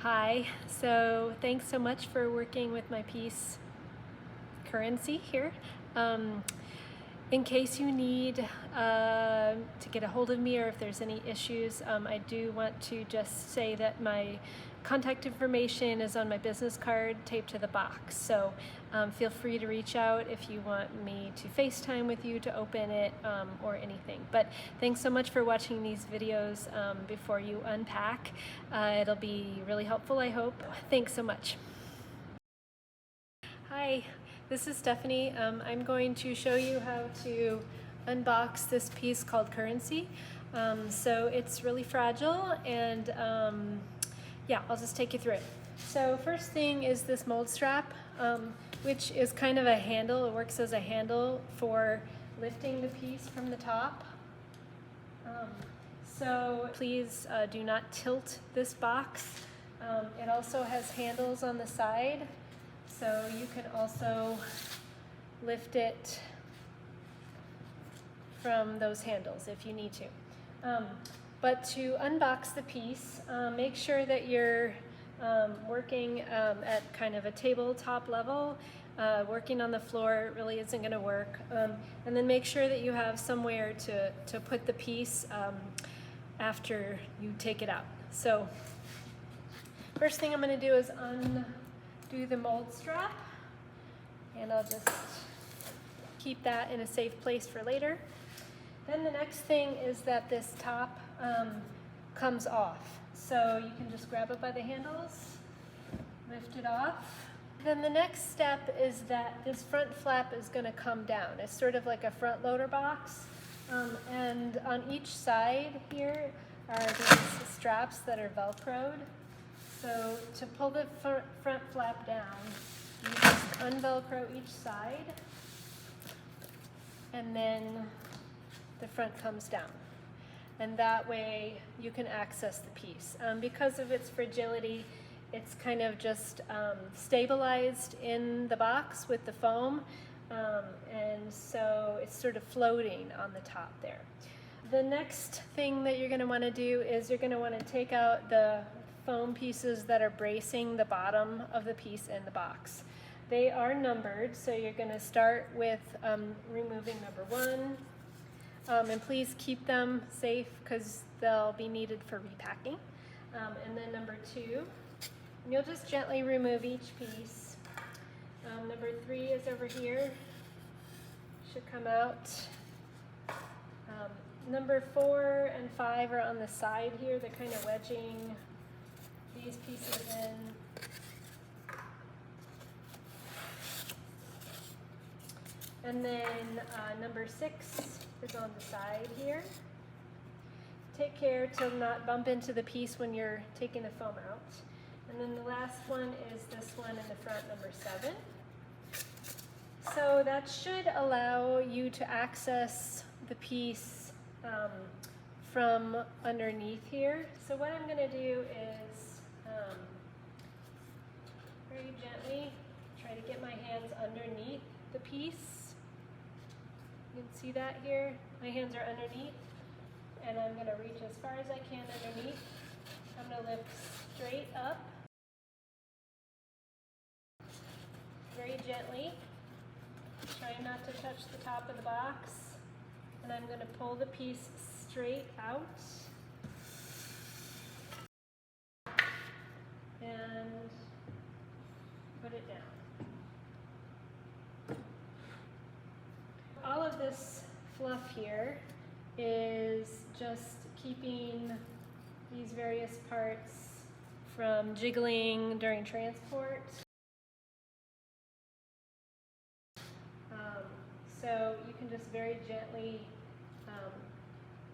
Hi, so thanks so much for working with my piece currency here. In case you need to get a hold of me or if there's any issues, I do want to just say that my contact information is on my business card taped to the box. So feel free to reach out if you want me to FaceTime with you to open it or anything. But thanks so much for watching these videos before you unpack. It'll be really helpful, I hope. Thanks so much. Hi, this is Stephanie. I'm going to show you how to unbox this piece called currency. So it's really fragile and yeah, I'll just take you through it. So first thing is this mold strap, which is kind of a handle. It works as a handle for lifting the piece from the top. So please do not tilt this box. It also has handles on the side, so you can also lift it from those handles if you need to. But to unbox the piece, make sure that you're working at kind of a tabletop level. Working on the floor really isn't going to work. And then make sure that you have somewhere to put the piece after you take it out. So first thing I'm going to do is undo the mold strap, and I'll just keep that in a safe place for later. Then the next thing is that this top comes off. So you can just grab it by the handles, lift it off. Then the next step is that this front flap is going to come down. It's sort of like a front loader box. And on each side here are these straps that are Velcroed. So to pull the front flap down, you just unvelcro each side, and then the front comes down. And that way you can access the piece. Because of its fragility, it's kind of just stabilized in the box with the foam, and so it's sort of floating on the top there. The next thing that you're going to want to do is you're going to want to take out the foam pieces that are bracing the bottom of the piece in the box. They are numbered, so you're going to start with removing number 1. And please keep them safe because they'll be needed for repacking. And then number 2, and you'll just gently remove each piece. Number 3 is over here, should come out. Number 4 and 5 are on the side here. They're kind of wedging these pieces in. And then number 6 is on the side here. Take care to not bump into the piece when you're taking the foam out. And then the last one is this one in the front, number 7. So that should allow you to access the piece from underneath here. So what I'm going to do is very gently try to get my hands underneath the piece. You can see that here. My hands are underneath, and I'm going to reach as far as I can underneath. I'm going to lift straight up, very gently, trying not to touch the top of the box, and I'm going to pull the piece straight out and put it down. All of this fluff here is just keeping these various parts from jiggling during transport. So you can just very gently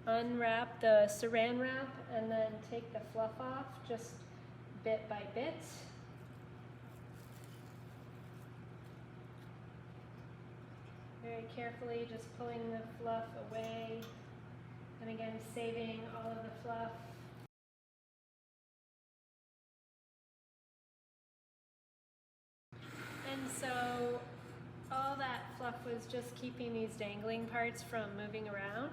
unwrap the saran wrap and then take the fluff off just bit by bit. Very carefully just pulling the fluff away, and again saving all of the fluff. And so all that fluff was just keeping these dangling parts from moving around.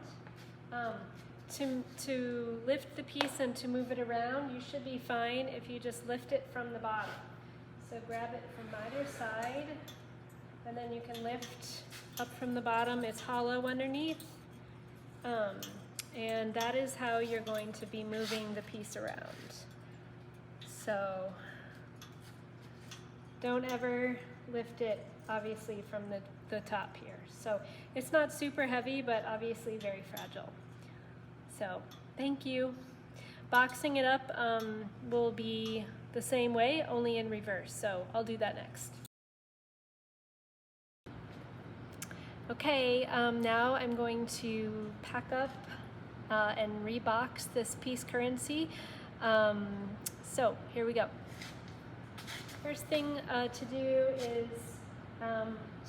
to lift the piece and to move it around, you should be fine if you just lift it from the bottom. So grab it from either side, and then you can lift up from the bottom. It's hollow underneath. And that is how you're going to be moving the piece around. So don't ever lift it, obviously, from the top here. So it's not super heavy, but obviously very fragile. So thank you. Boxing it up will be the same way, only in reverse. So I'll do that next. Okay, now I'm going to pack up and rebox this piece currency. So here we go. First thing to do is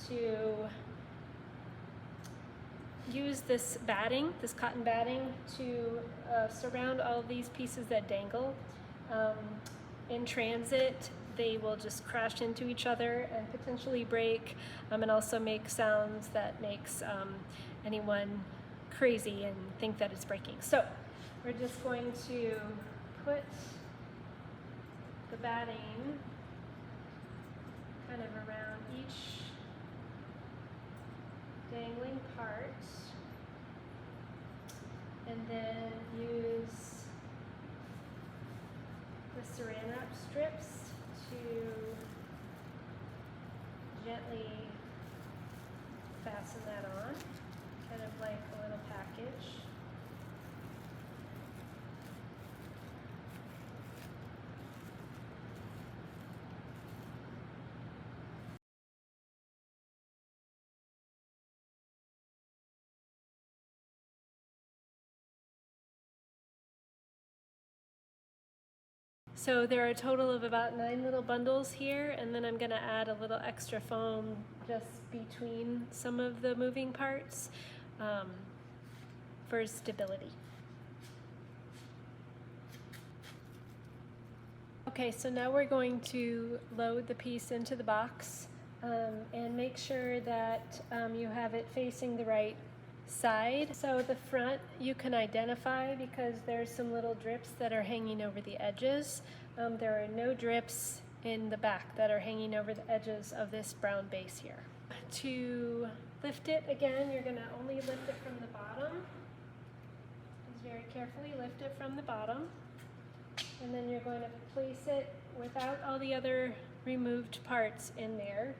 to use this batting, this cotton batting, to surround all of these pieces that dangle. In transit, they will just crash into each other and potentially break, and also make sounds that makes anyone crazy and think that it's breaking. So we're just going to put the batting kind of around each dangling part, and then use the saran wrap strips to gently fasten that on, kind of like a little package. So there are a total of about 9 little bundles here, and then I'm going to add a little extra foam just between some of the moving parts for stability. Okay, so now we're going to load the piece into the box and make sure that you have it facing the right side. So the front you can identify because there's some little drips that are hanging over the edges. There are no drips in the back that are hanging over the edges of this brown base here. To lift it again, you're going to only lift it from the bottom. Just very carefully lift it from the bottom, and then you're going to place it without all the other removed parts in there.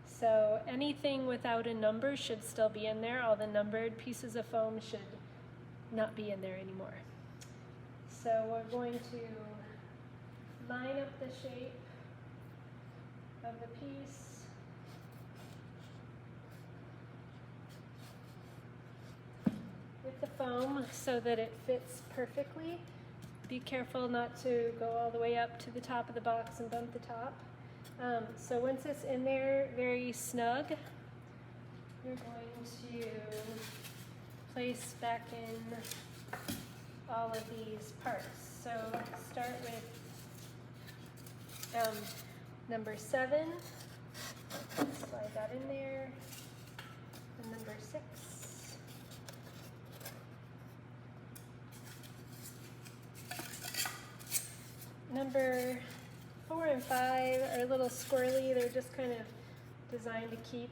So anything without a number should still be in there. All the numbered pieces of foam should not be in there anymore. So we're going to line up the shape of the piece. With the foam so that it fits perfectly. Be careful not to go all the way up to the top of the box and bump the top. So once it's in there very snug, you're going to place back in all of these parts. So start with number 7, slide that in there, and number 6. Number 4 and 5 are a little squirrely. They're just kind of designed to keep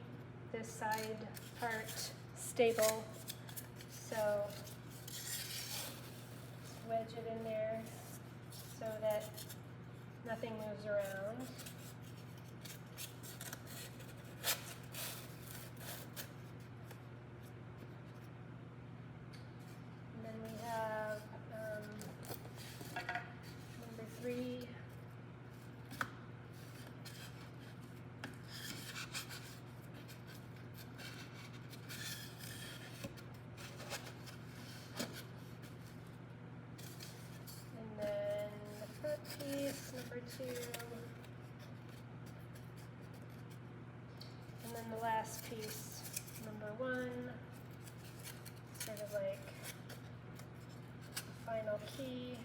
this side part stable. So wedge it in there so that nothing moves around. And then we have number 3. Piece, number 2, and then the last piece, number 1, sort of like the final key.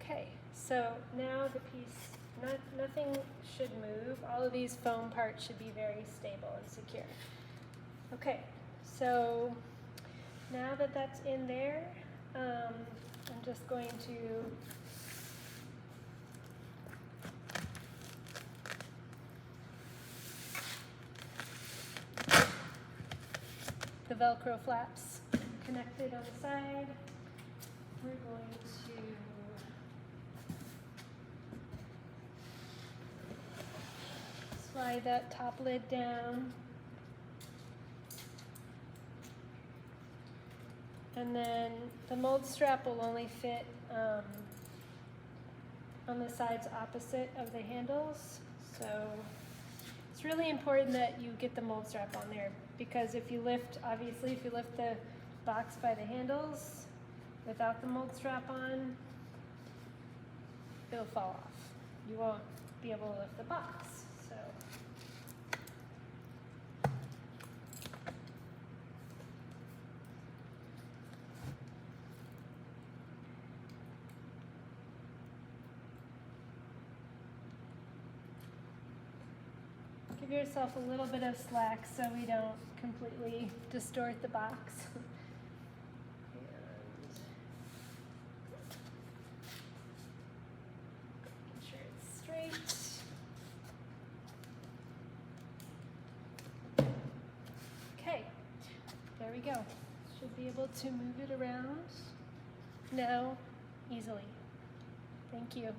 Okay, so now the piece Nothing should move. All of these foam parts should be very stable and secure. Okay, so now that that's in there, I'm just going to the Velcro flaps connected on the side. We're going to slide that top lid down. And then the mold strap will only fit on the sides opposite of the handles. So it's really important that you get the mold strap on there, because if you lift, obviously if you lift the box by the handles without the mold strap on, it'll fall off. You won't be able to lift the box. So give yourself a little bit of slack so we don't completely distort the box. Making sure it's straight. Okay, there we go. Should be able to move it around now easily. Thank you.